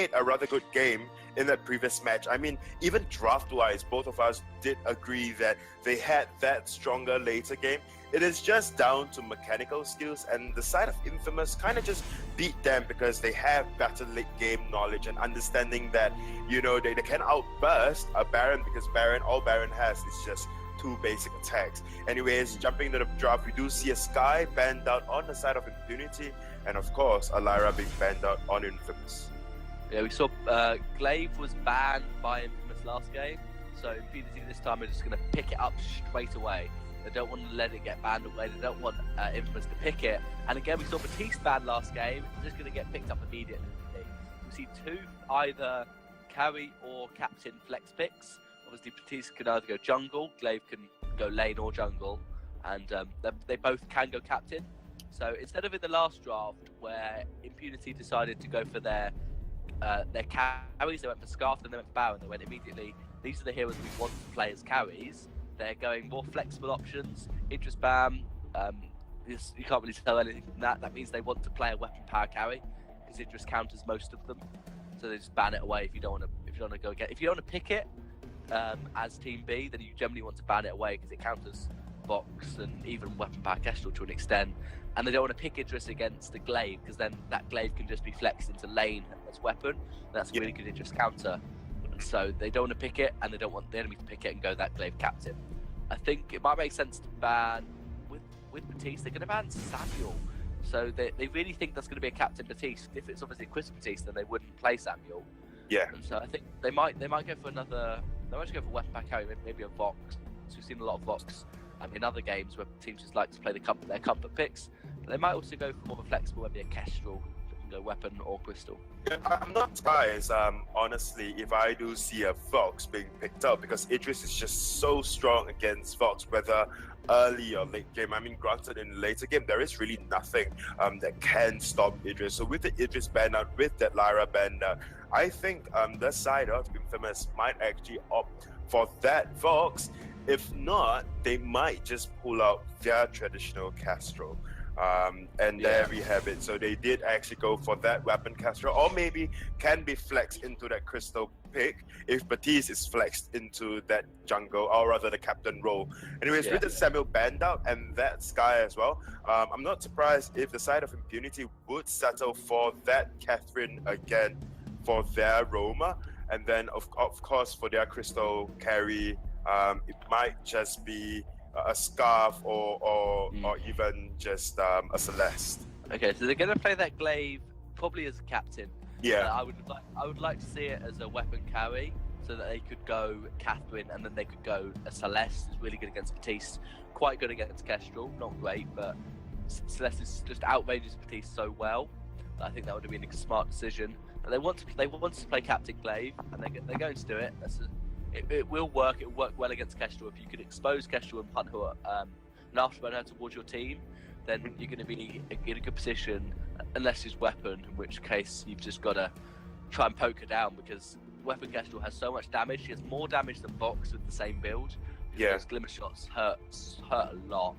played a rather good game in that previous match. I mean, even draft-wise, both of us did agree that they had that stronger later game. It is just down to mechanical skills, and the side of Infamous kind of just beat them because they have better late game knowledge and understanding that, you know, they can outburst a Baron, because all Baron has is just 2 basic attacks. Anyways, jumping into the draft, we do see a Sky banned out on the side of Impunity, and of course, a Lyra being banned out on Infamous. Yeah, we saw Glaive was banned by Infamous last game, so Impunity this time are just going to pick it up straight away. They don't want to let it get banned away. They don't want Infamous to pick it. And again, we saw Batiste banned last game. It's just going to get picked up immediately. We see 2 either carry or captain flex picks. Obviously, Batiste can either go jungle, Glaive can go lane or jungle, and they both can go captain. So instead of in the last draft where Impunity decided to go for their carries, they went for Scarf, then they went for Baron. They went immediately, these are the heroes we want to play as carries. They're going more flexible options. Idris Bam, you can't really tell anything from that. That means they want to play a weapon power carry because Idris counters most of them. So they just ban it away if you don't want to go again. If you don't want to pick it as Team B, then you generally want to ban it away because it counters Vox and even weapon power Kestrel to an extent. And they don't want to pick Idris against the Glaive because then that Glaive can just be flexed into lane as weapon. That's a really good Idris counter. So they don't want to pick it, and they don't want the enemy to pick it and go that Glaive captain. I think it might make sense to ban with Batiste. They're going to ban Samuel, so they really think that's going to be a captain Batiste. If it's obviously a Quist Batiste, then they wouldn't play Samuel. Yeah. And so I think they might go for another. They might just go for weapon pack carry, maybe a Vox. So we've seen a lot of Vox in other games where teams just like to play their comfort picks. But they might also go for more of a flexible, maybe a Kestrel. Go weapon or crystal. Yeah, I'm not surprised, honestly, if I do see a Vox being picked up, because Idris is just so strong against Vox, whether early or late game. I mean, granted, in the later game, there is really nothing that can stop Idris. So with the Idris ban out, with that Lyra ban out, I think the side of Infamous might actually opt for that Vox. If not, they might just pull out their traditional Castro. There we have it. So they did actually go for that weapon Castro, or maybe can be flexed into that crystal pick if Batiste is flexed into that jungle, or rather the captain role. Anyways, with the Samuel banned out and that Sky as well, I'm not surprised if the side of Impunity would settle for that Catherine again for their Roma, and then of course for their crystal carry, it might just be a Scarf or even just a Celeste. Okay, so they're going to play that Glaive probably as a captain. Yeah. I would like to see it as a weapon carry, so that they could go Catherine and then they could go a Celeste. Is really good against Batiste, quite good against Kestrel, not great, but Celeste is just outrageous Batiste so well. I think that would have been a smart decision. And they want to play Captain Glaive, and they're going to do it. It will work. It will work well against Kestrel. If you could expose Kestrel and punt her and afterburn her towards your team, then you're going to be in a good position, unless she's weapon, in which case you've just got to try and poke her down, because weapon Kestrel has so much damage. She has more damage than Vox with the same build. Yeah. Those glimmer shots hurt a lot,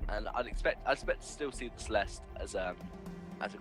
and I'd expect to still see the Celeste as a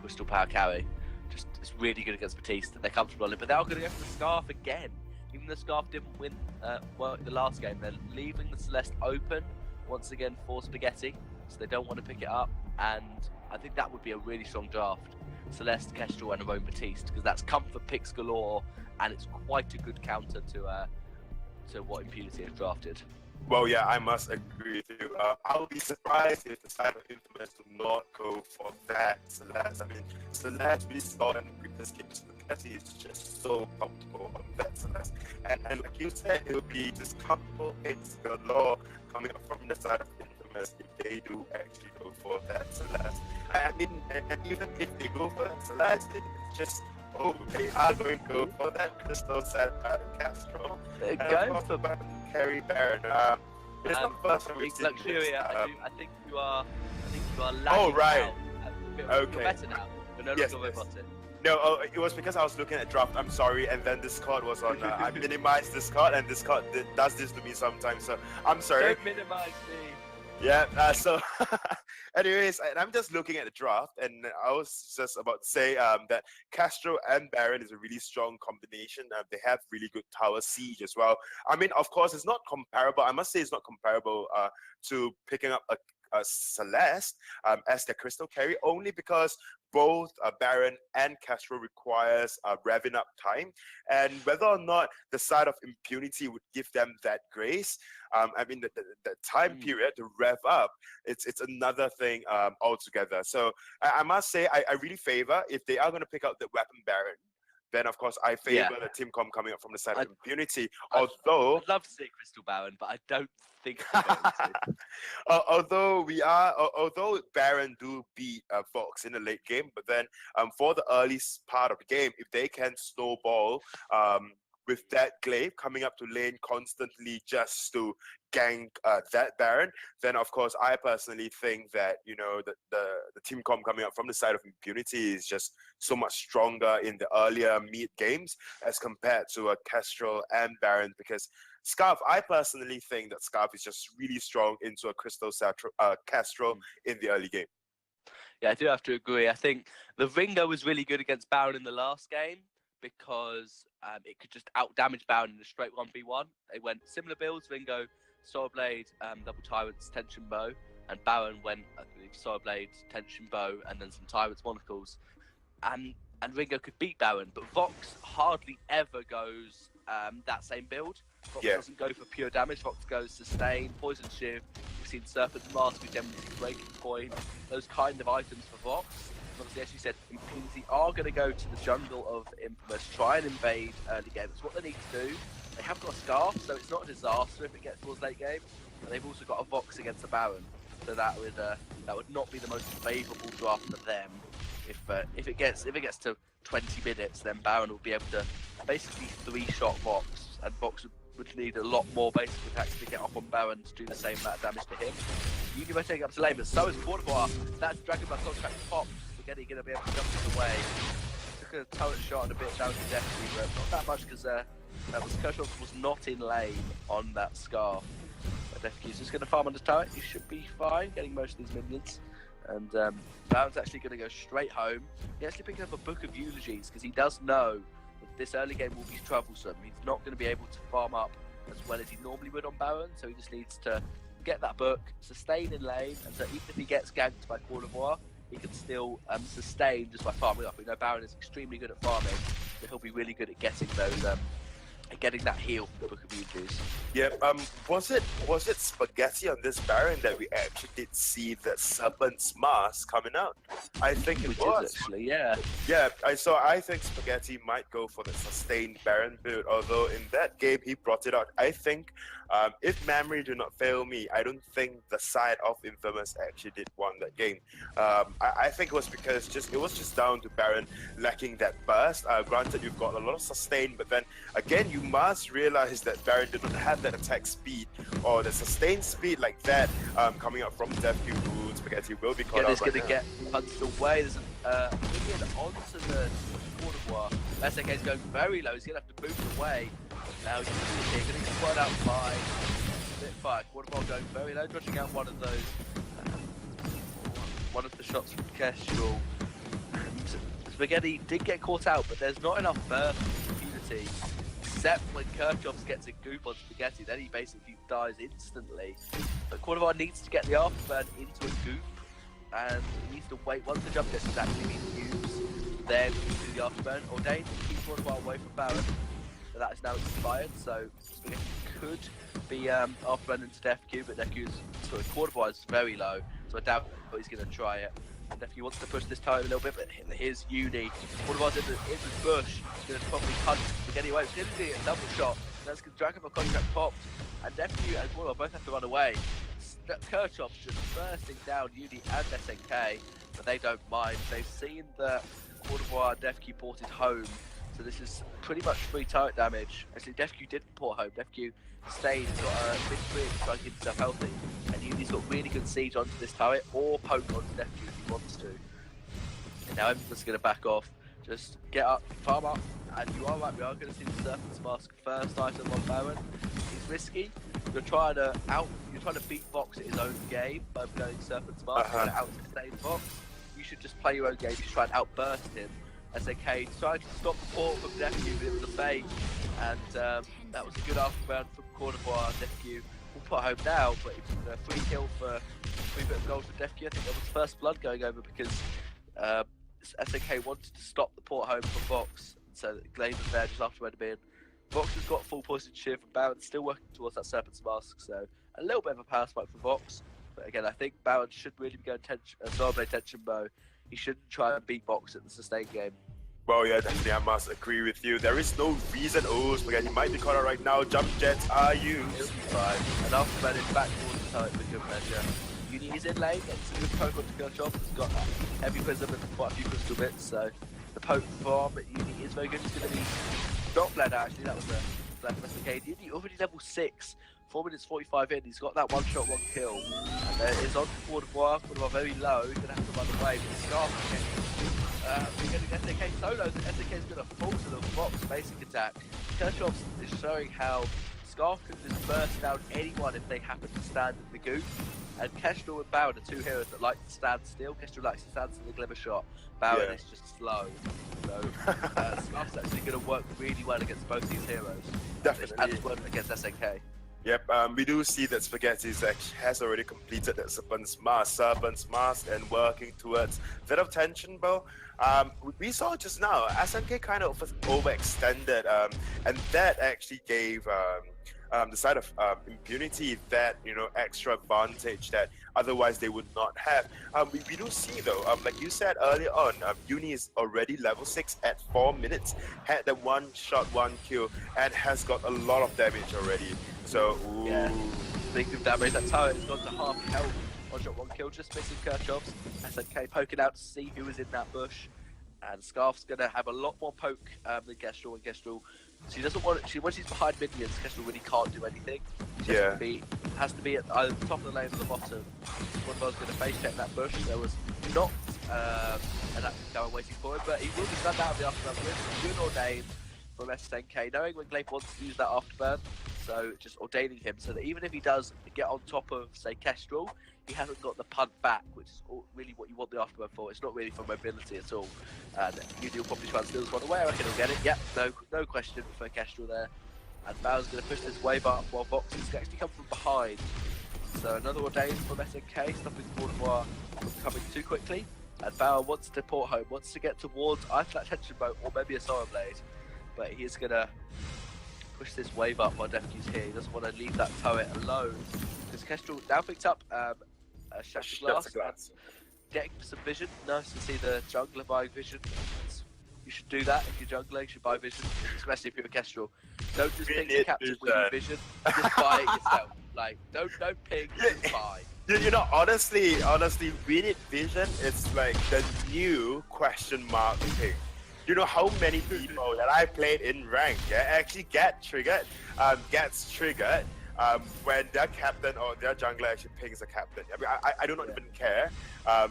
crystal power carry. Just it's really good against Batiste. They're comfortable on it, but they're going to go for the Scarf again. Even the Scarf didn't win the last game, they're leaving the Celeste open once again for Spaghetti, so they don't want to pick it up, and I think that would be a really strong draft. Celeste, Kestrel and Ramon Batiste, because that's comfort picks galore, and it's quite a good counter to what Impunity has drafted. Well, yeah, I must agree with you. I'll be surprised if the side of Infamous do not go for that Celeste. I mean, Celeste, we saw in the previous games, Spaghetti is just so comfortable on that Celeste. And like you said, it'll be just comfortable hits galore coming up from the side of Infamous if they do actually go for that Celeste. I mean, and even if they go for that Celeste, it's just, they are going to go for that crystal set Castro. Go for carry Baron. It's not the first time we've seen Luxuria, this. I think you are lagging. Oh, right. Now. You're better now. You're no longer robotic. No, it was because I was looking at draft. I'm sorry, and then Discord was on. I minimized Discord, and Discord does this to me sometimes. So I'm sorry. Don't minimize me. Yeah, so anyways, and I'm just looking at the draft, and I was just about to say that Castro and Baron is a really strong combination. They have really good tower siege as well. I mean, of course, it's not comparable. I must say it's not comparable to picking up a Celeste as their crystal carry, only because both Baron and Castro requires revving up time, and whether or not the side of Impunity would give them that grace, I mean, the time period to rev up, it's another thing altogether. So I must say, I really favor, if they are going to pick out the weapon Baron, then of course I Yeah, favor the team com coming up from the side of I'd, Impunity. I'd, Although I'd love to see a Crystal Baron, but I don't think they're going to. although Baron do beat Fox in the late game, but then for the early part of the game, if they can snowball with that glaive coming up to lane constantly just to gank that Baron, then of course I personally think that, you know, the team com coming up from the side of Impunity is just so much stronger in the earlier mid games as compared to a Kestrel and Baron, because Scarf, I personally think that Scarf is just really strong into a Kestrel in the early game. Yeah, I do have to agree. I think the Ringo was really good against Baron in the last game because it could just out damage Baron in a straight 1v1. They went similar builds: Ringo, Soul Blade, Double Tyrants, Tension Bow, and Baron went Soul Blade, Tension Bow, and then some Tyrants Monocles. And Ringo could beat Baron, but Vox hardly ever goes that same build. Vox doesn't go for pure damage. Vox goes Sustain, Poison Shiv. We've seen Serpent's Mask, we've demonstrated Breaking Point, those kind of items for Vox. And obviously, as you said, Impunity are going to go to the jungle of Infamous, try and invade early game. That's what they need to do. They have got a Scarf, so it's not a disaster if it gets towards late game. But they've also got a Vox against a Baron, so that would not be the most favourable draft for them. If it gets to 20 minutes, then Baron will be able to basically 3-shot Vox, and Vox would need a lot more basic attacks to get off on Baron to do the same amount of damage to him. You can take up to lane, but so is Quarterbar. That's Dragon Ball contract popped. Spaghetti going to be able to jump it away. Took a turret shot and a bit of damage to Destiny, but not that much because Kershaw was not in lane on that Scarf. Defke's just going to farm on the turret. He should be fine getting most of these minions. And Baron's actually going to go straight home. He actually picked up a book of eulogies because he does know that this early game will be troublesome. He's not going to be able to farm up as well as he normally would on Baron, so he just needs to get that book, sustain in lane, and so even if he gets ganked by Courtois, he can still sustain just by farming up. We know Baron is extremely good at farming, so he'll be really good at getting those getting that heal from the Book of Eulogies. Yeah, was it Spaghetti on this Baron that we actually did see the Serpent's Mask coming out? I think it was. Actually, yeah. Yeah, I think Spaghetti might go for the sustained Baron build, although in that game he brought it out. I think, if memory do not fail me, I don't think the side of Infamous actually did won that game. I think it was because it was just down to Baron lacking that burst. Granted, you've got a lot of sustain, but then again, you must realize that Baron did not have that attack speed or the sustained speed like that coming up from Death Cube, who Spaghetti will be caught out. He's going to get punched away. There's a minion onto the Courtois. SNK's going very low. He's going to have to move away. Now he's going to get spotted out by Spitfire. Courtois going very low, dodging out one of those. One of the shots from Kestrel. Spaghetti did get caught out, but there's not enough burst impunity. Except when Kirchhoffs gets a goop on Spaghetti, then he basically dies instantly. But Courtois needs to get the afterburn into a goop, and he needs to wait. Once the jump gets exactly used, then do the afterburn. Ordained to keep Courtois away from Baron, but that is now expired, so Spaghetti could be afterburn into Def Q, but Courtois is very low, so I doubt he's going to try it. And if he wants to push this time a little bit, but here's Uni. Courtois in the bush. He's going to probably punch Spaghetti away. It's going to be a double shot. That's because Dragon Ball contract popped. And Nephew and Courtois both have to run away. Kirchhoff's just bursting down Uni and SNK, but they don't mind. They've seen that Courtois and Defq ported home, so this is pretty much free turret damage. Actually, Defq didn't port home. Defq stayed, got a mid-swing, trying to keep himself healthy. And Uni's got really good siege onto this turret, or poke onto Defq if he wants to. And now Infamous is going to back off. Just get up, farm up, and you are right, we are going to see the Serpent's Mask first item on Baron. It's risky, you're trying to beat Vox at his own game by going Serpent's Mask, trying to out-sustain Vox. You should just play your own game. You should try and outburst him. SNK tried to stop the port from Defq, but it was a fake, and that was a good afterburn from Corner Bar. Defq will put home now, but it was a free kill for 3 bit of gold for Defq. I think that was first blood going over because SNK wanted to stop the port home for Vox, so Glaive was there just after went in. Vox has got full poison shear from Baron, still working towards that Serpent's Mask, so a little bit of a power spike for Vox. But again, I think Baron should really be going Soulblade Tension Bow. He shouldn't try and beat Vox at the sustain game. Well, yeah, definitely, I must agree with you. There is no reason. Oh, Spaghetti might be caught out right now. Jump jets are used. He'll be fine. And after that, it's back towards the turret for good measure. Uni is in lane, gets a good poke onto Kill Shop. He's got heavy prism and quite a few crystal bits, so the poke from Uni is very good. It's going to be not bled actually, that was a bled for SNK. Uni already level 6. 4 minutes 45 in, he's got that one shot, one kill. And it's on forward of War, very low, he's going to have to run away. But the Scarf is getting SNK solos, and SNK is going to fall to the Vox basic attack. Kershaw is showing how Scarf can just burst down anyone if they happen to stand in the goop. And Kestrel and Baron are 2 heroes that like to stand still. Kestrel likes to stand still in the Glimmer Shot. Baron is just slow. So Scarf's actually going to work really well against both these heroes. Definitely. And work against SNK. Yep, we do see that Spaghetti has already completed that Serpent's Mask and working towards bit of tension bow. We saw just now, SNK kind of overextended, and that actually gave the side of Impunity that, extra advantage that otherwise they would not have. We do see though, like you said earlier on, Uni is already level 6 at 4 minutes, had the 1 shot, 1 kill, and has got a lot of damage already. So, ooh. Yeah, big damage. That turret has gone to half health. 1 shot, 1 kill, just missing Kirchhoff's. SNK poking out to see who is in that bush. And Scarf's going to have a lot more poke than Kestrel, and Kestrel, she doesn't want it. When she's behind minions, Kestrel really can't do anything. She has to be at either the top of the lane or the bottom. One of us going to face check that bush. There was not an active tower waiting for him, but he will be stunned out of the afterburn with good ordained from SNK, knowing when Glaive wants to use that afterburn. So just ordaining him so that even if he does get on top of, say, Kestrel, he hasn't got the punt back, which is really what you want the afterburn for. It's not really for mobility at all. And Uni will probably try and steal this one away. I reckon he'll get it. Yep, no question for Kestrel there. And Bow's going to push this wave up while Vox is actually come from behind. So another ordained from SNK, stopping War from coming too quickly. And Bow wants to port home, wants to get towards either that tension boat or maybe a Sorrow Blade. But he is going to push this wave up while Defq's here. He doesn't want to leave that turret alone. Because Kestrel now picked up a Shattered Glass. Getting some vision. Nice to see the jungler buying vision. You should do that if you're jungler. You should buy vision, especially if you're a Kestrel. Don't just ping the captain with your vision. Just buy it yourself. Like, don't ping, just buy. Honestly, we need vision. It's like the new question mark ping. You know how many people that I played in rank actually gets triggered when their captain or their jungler actually pings a captain. I mean, I do not even care.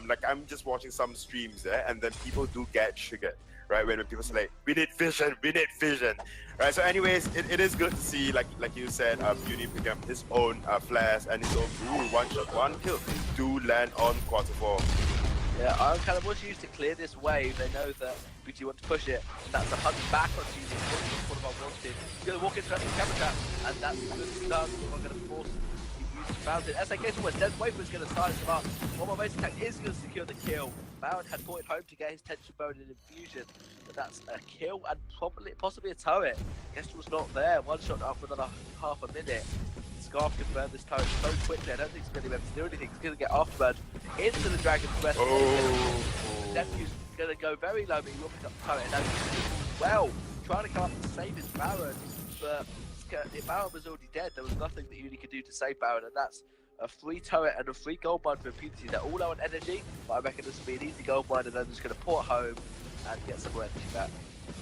Like, I'm just watching some streams there, and then people do get triggered, right? When people say like, we need vision, right? So anyways, it is good to see, like you said, Uni pick up his own flares and his own 1 shot, 1 kill do land on quarter 4. Yeah, I kind of was used to clear this wave. They know that BT want to push it. That's a hunt back on GT. What about wanted? He's going to walk into that camera trap, and that's good done. We're going to force the use found it. SNK's almost dead. Wave was going to size him up. One more basic attack is going to secure the kill. Baron had ported home to get his tension bone and infusion, but that's a kill and possibly a turret. Kestrel's not there. 1 shot after another half a minute. Scarf can burn this turret so quickly. I don't think he's going to be able to do anything. He's going to get afterburned into the Dragon's Breath. Defq's going to go very low, but he will pick up the turret. And now he's well, trying to come up and save his Baron, but if Baron was already dead, there was nothing that Uni could do to save Baron, and that's a free turret and a free gold mine for Impunity. They're all low on energy, but I reckon this will be an easy gold mine, and then just going to port home and get some more energy back.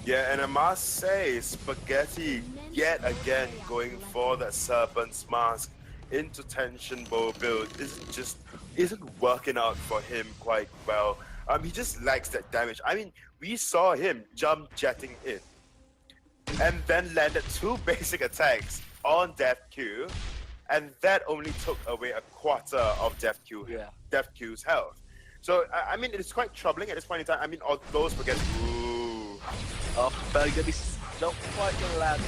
Yeah, and I must say, Spaghetti yet again going for that Serpent's Mask into tension bow build isn't working out for him quite well. He just lacks that damage. I mean, we saw him jump jetting in and then landed 2 basic attacks on Defq and that only took away a quarter of Death Q's health. So I mean, it's quite troubling at this point in time. I mean, all those forget. Ooh. After Berg gonna be not quite gonna land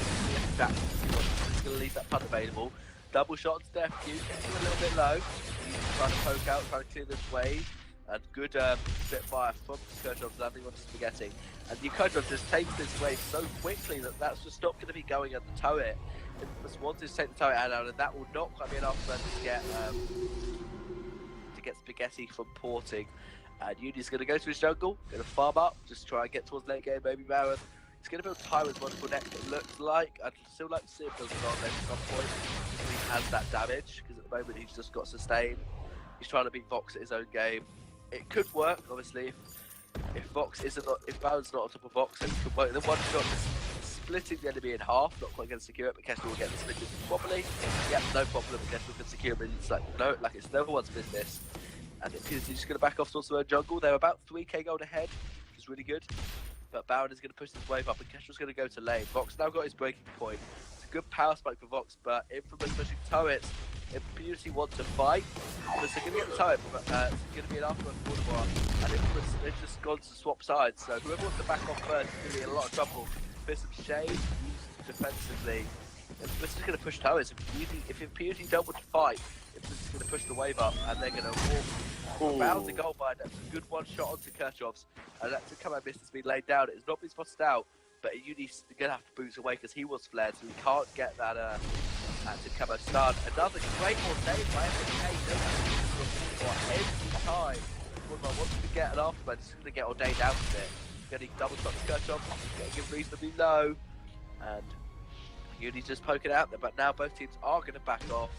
that. He's gonna leave that punt available. Double shot to Death Q, getting a little bit low. He's trying to poke out, trying to clear this wave. And good spit fire from Kurtov's landing on Spaghetti. And Kurtov just takes this wave so quickly that that's just not going to be going at the turret. Infamous wanted to take the turret out, and that will not quite be enough for them to get Spaghetti from porting. And Uni's going to go to his jungle, going to farm up, just try and get towards late game, maybe Baron. He's going to build Tyra's wonderful deck, it looks like. I'd still like to see him build an on at some point, because he has that damage, because at the moment he's just got sustain. He's trying to beat Vox at his own game. It could work, obviously, if Baron's not on top of Vox, it could work. Then one shot just splitting the enemy in half, not quite going to secure it, but Kestrel will get the split properly. Yep, no problem, Kestrel can secure it, but it's like it's no one's business. And he's just going to back off towards the jungle. They're about 3k gold ahead, which is really good. But Baron is going to push this wave up, and Kestrel's going to go to lane. Vox now got his breaking point. It's a good power spike for Vox, but Infamous pushing turrets. Impunity wants to fight, but they're going to get the turret, but it's going to be an aftermath for the bar, and Infamous they've just gone to swap sides, so whoever wants to back off first is going to be in a lot of trouble. Bit of shade used defensively. Infamous is going to push turrets. If Impunity don't want to fight, Infamous is going to push the wave up, and they're going to walk around the goal line. That's a good one shot onto Kurtov's, and that's a command miss that's been laid down. It's not been spotted out, but Uni's going to have to boost away because he was flared, so he can't get that active camo stun. Another great ordained by FNK. Every time Woodman wants to get an aftermath, he's going to get ordained out of it. Getting double shot to Kurtov, getting him reasonably low, and Uni's just poking out there. But now both teams are going to back off,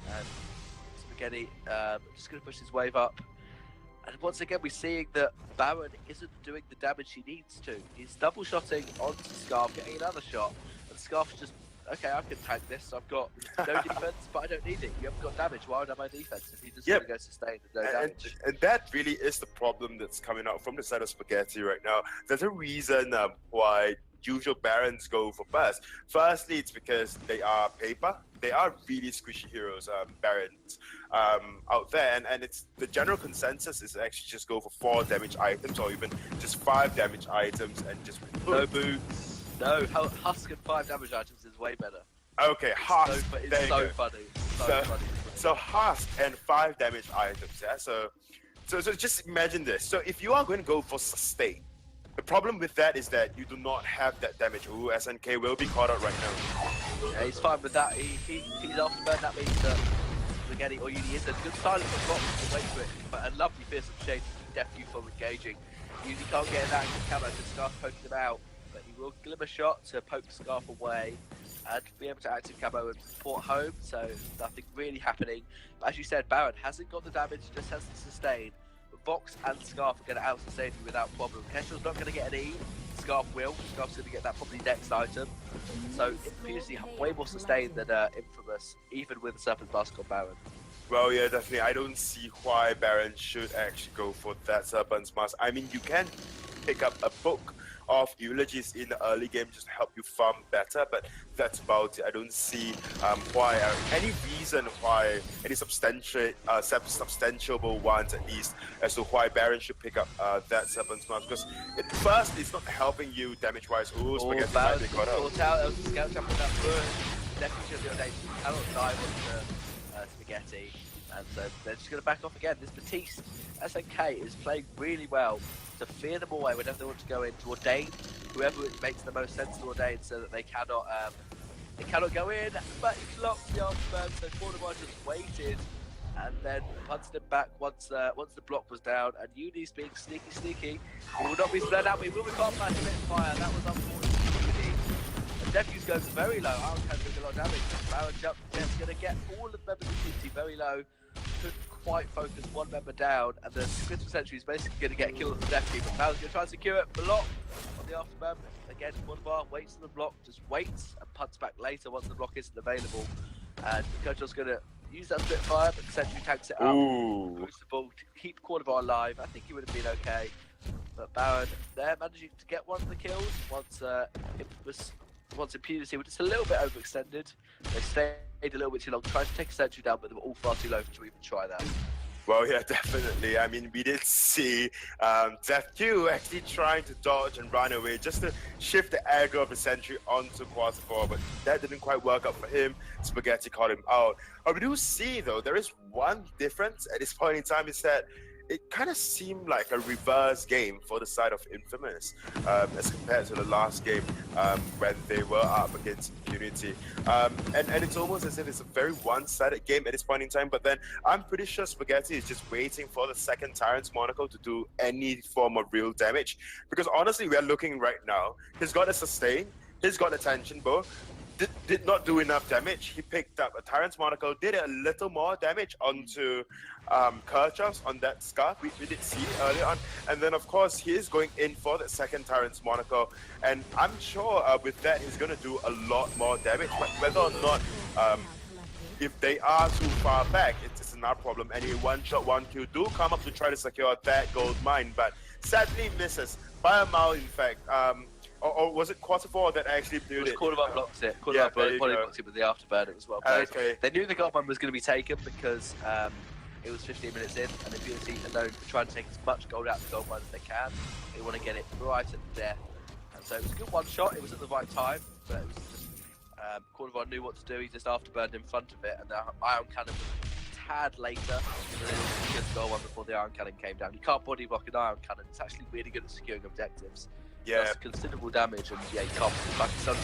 and Spaghetti just going to push his wave up. And once again, we're seeing that Baron isn't doing the damage he needs to. He's double shotting onto Scarf, getting another shot, and Scarf's just, okay, I can tank this. I've got no defense, but I don't need it. You haven't got damage. Why would I have my defense if he just going to go sustained with no damage? And that really is the problem that's coming out from the side of Spaghetti right now. There's a reason why usual Barons go for burst. Firstly, it's because they are paper. They are really squishy heroes, Barons, out there, and it's the general consensus is actually just go for 4 damage items or even just 5 damage items and just no boots. No, Husk and 5 damage items is way better. Okay, Husk. It's so funny. So Husk and 5 damage items, yeah? So just imagine this. So if you are going to go for sustain, the problem with that is that you do not have that damage. Ooh, SNK will be caught out right now. Yeah, he's fine with that. He's afterburn. That means that Spaghetti or Uni is a good silence for Fox to wait for it. But a lovely fearsome shade to keep Death Q from engaging. Uni can't get that camo to Scarf poking him out. But he will glimmer shot to poke Scarf away and be able to active camo and port home, so nothing really happening. But as you said, Baron hasn't got the damage, just has the sustain. But Vox and Scarf are going to out-sustain you without problem. Kestrel's not going to get an E, Scarf will. Scarf's going to get that probably next item. So Impunity have way more sustain than Infamous, even with the Serpent Blast on Baron. Well, yeah, definitely. I don't see why Baron should actually go for that Serpent's Mask. I mean, you can pick up a book of eulogies in the early game just to help you farm better, but that's about it. I don't see why any reason why any substantiable ones at least as to why Baron should pick up that Serpent's Mask, because first it's not helping you damage wise. Ooh, Spaghetti might be caught up. Scout jump on that bush. Definitely should be on day. Cannot dive onto Spaghetti, and so they're just going to back off again. This Batiste SNK is playing really well to fear them away whenever they want to go in, to ordain whoever it makes the most sense to ordain, so that they cannot go in. But he blocked the afterburn, so Cordovan just waited and then punted him back once the block was down. And Uni's being sneaky. He will not be split out, but he will be caught by a bit of fire. That was unfortunate for Uni. And Defu's goes very low. Aaron can do a lot of damage. Aaron jump is going to get all of the members of the team very low. Couldn't quite focus one member down, and the Crystal Sentry is basically going to get killed with the Death Keep. But Mal's going to try and secure it. Block on the afterburn. Again, Cordovan waits for the block, just waits and punts back later once the block isn't available. And Kojo's going to use that Spitfire, but the Sentry tanks it up. Boost the ball to keep Cordovan alive. I think he would have been okay. But Baron, they're managing to get one of the kills once Infamous once Impunity were just a little bit overextended. They stayed a little bit too long, tried to take a sentry down, but they were all far too low to even try that. Well, yeah, definitely. I mean, we did see DefQ actually trying to dodge and run away just to shift the aggro of the sentry onto Quarter 4, but that didn't quite work out for him. Spaghetti caught him out. But we do see, though, there is one difference at this point in time, is that it kind of seemed like a reverse game for the side of Infamous as compared to the last game when they were up against Impunity. And it's almost as if it's a very one-sided game at this point in time, but then I'm pretty sure Spaghetti is just waiting for the second Tyrant's Monaco to do any form of real damage. Because honestly, we are looking right now, he's got a sustain, he's got a tension bow, did not do enough damage. He picked up a Tyrant's Monaco, did a little more damage onto Kirchhoff's on that scarf. We did see earlier on. And then, of course, he is going in for the second Tyrant's Monaco. And I'm sure with that, he's going to do a lot more damage. But whether or not, if they are too far back, it's another problem. And he one-shot, one-kill do come up to try to secure that gold mine. But sadly misses by a mile, in fact. Or was it Quarter 4 that actually blew it? It was Quarter 1 blocked it. Quarter 1 blocked it with the afterburner as well. Okay. They knew the gold mine was going to be taken because it was 15 minutes in, and Impunity are known for trying to take as much gold out of the gold mine as they can. They want to get it right at the death. And so it was a good one shot. It was at the right time, but it was just Quarter 1 knew what to do. He just afterburned in front of it, and the Iron Cannon was a tad later. So they was just goal one before the Iron Cannon came down. You can't body block an Iron Cannon. It's actually really good at securing objectives. Yeah. Does considerable damage, and yeah, you can't, like you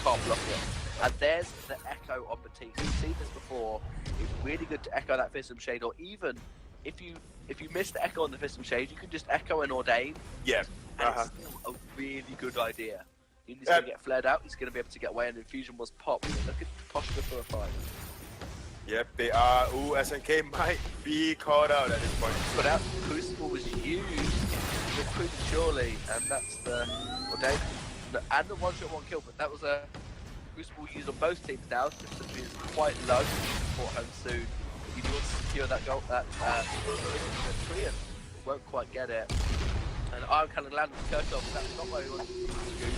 can't block it. And there's the echo of Batiste. We've seen this before. It's really good to echo that Fism Shade, or even if you miss the echo on the Fism Shade, you can just echo an Ordain. Yeah. And it's still a really good idea. He's going to get flared out, he's going to be able to get away, and Infusion was popped. Look at the posture for a fight. Yep, they are. Ooh, SNK might be called out at this point. But that Crucible was used prematurely, and that's the Ordain. And the one-shot, one-kill, but that was a Crucible used on both teams now. Sentry is quite low. Fought home soon. If you want to secure that goal, that Korean won't quite get it. And Iron Cannon landed with Kirchhoff, but that's not where he wanted to shoot.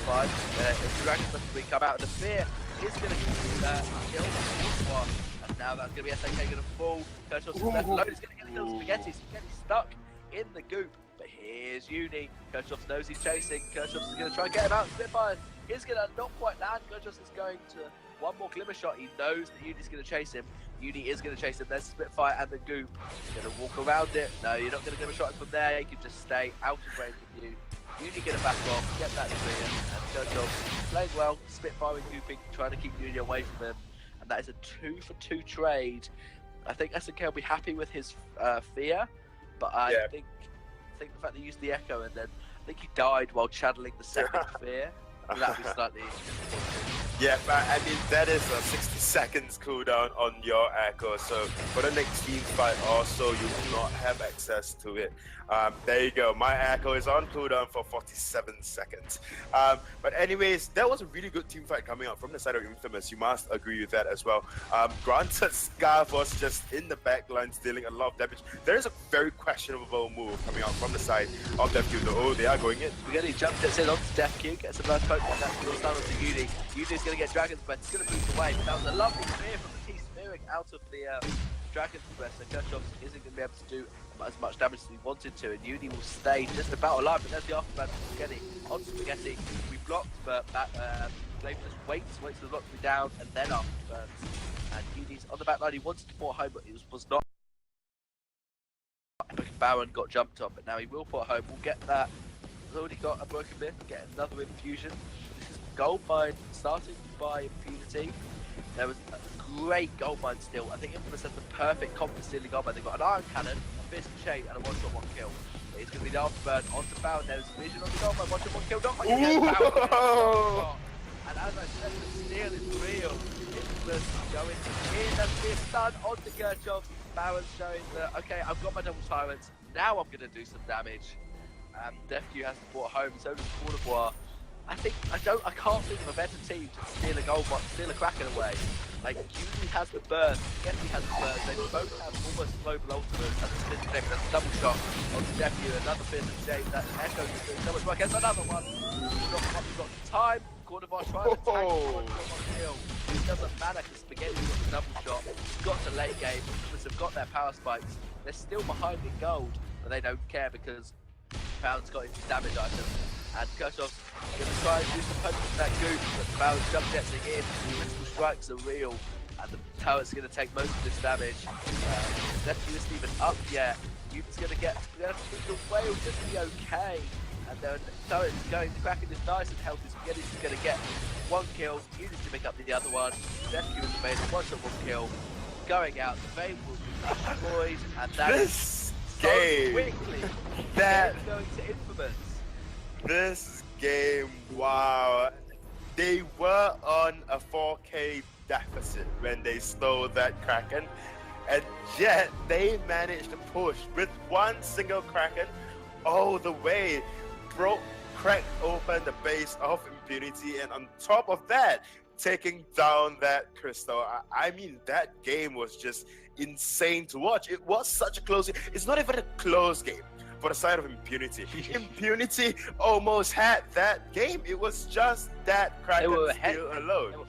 Fine. If Dragon's left to come out, the fear is going to kill one. And now that's going to be SNK going to fall. Kirchhoff's left alone. He's going to get the kill. Spaghetti stuck in the goop. But here's Uni. Kirchhoff knows he's chasing. Kirchhoff is going to try and get him out. Spitfire is going to not quite land. Kirchhoff is going to one more glimmer shot. He knows that Uni's going to chase him. Uni is going to chase him. There's Spitfire and the goop. He's going to walk around it. No, you're not going to glimmer shot him from there. He can just stay out of range of you. Uni going to back off, get that clear, and Kirchhoff playing well, Spitfire and gooping, trying to keep Uni away from him. And that is a 2-for-2 trade. I think SNK will be happy with his fear, but I think the fact that he used the echo and then I think he died while channeling the second fear. That would be slightly. Yeah, but I mean, that is a 60 seconds cooldown on your echo, so for the next team fight also, you will not have access to it. There you go, my echo is on cooldown for 47 seconds. But anyways, that was a really good team fight coming out from the side of Infamous, you must agree with that as well. Granted, Scarf was just in the back lines dealing a lot of damage. There is a very questionable move coming out from the side of DefQ, though. Oh, they are going in. He jumped it in onto DefQ, gets a nice poke, and that's goes down onto Uni. Uni's going to get Dragon's Breath, it's going to boost away, but that was a lovely spear from the T spearing out of the Dragon's Breath, so Kirchhoff isn't going to be able to do as much damage as he wanted to, and Uni will stay just about alive, but there's the afterburn from Spaghetti. On Spaghetti, we blocked, but that Glaive just waits for the block to be down, and then afterburns. And Uni's on the back line, he wanted to port home, but it was not. Baron got jumped on, but now he will port home, we'll get that. He's already got a broken myth, get another infusion. This is gold mine starting by Impunity. There was a great gold mine still. I think Infamous has the perfect comp for stealing gold mine. They've got an Iron Cannon, a Fist Shade, and a one-shot, one-kill. It's going to be the afterburn onto Baron. There's vision on the gold mine, one-shot, one-kill. Not quite yet. Baron. And as I said, the steal is real. Infamous going in and be stun onto Kirchhoff. Baron's showing that, okay, I've got my double tyrants. Now I'm going to do some damage. DefQ has to port home, so does Courtois. I can't think of a better team to steal a gold box, steal a Kraken away. Like, Uni has the burst, Getty has the burst, they both have almost global ultimates, and the Fist Shade, that's a double shot onto DefQ, another Fist Shade, that Echo is doing so much work, there's another one. We've got time, corner of our trial attack. One kill. It doesn't matter because Spaghetti's got the double shot. Got to late game. Infamous have got their power spikes. They're still behind in gold, but they don't care because Pound's got his damage item. And Kershaw's going to try and do some punches with that goop, but Pound jump jetting in. The crystal strikes are real, and the turret's going to take most of this damage. Definitely isn't even up yet. Goop's going to get the whale just be okay. And then turret's going to Kraken is nice and healthy. Spaghetti's going to get one kill. Uses to pick up the other one. Definitely was made a one-shot one kill. Going out, the Vayne will be destroyed, and that This so game, quickly that going to Infamous. this game, wow. They were on a 4K deficit when they stole that Kraken, and yet they managed to push with one single Kraken all the way, cracked open the base of Impunity, and on top of that, taking down that crystal. I mean, that game was just insane to watch. It was such a close game. It's not even a close game for the side of Impunity. Impunity almost had that game. It was just that Kraken They were ahead. still alone. They were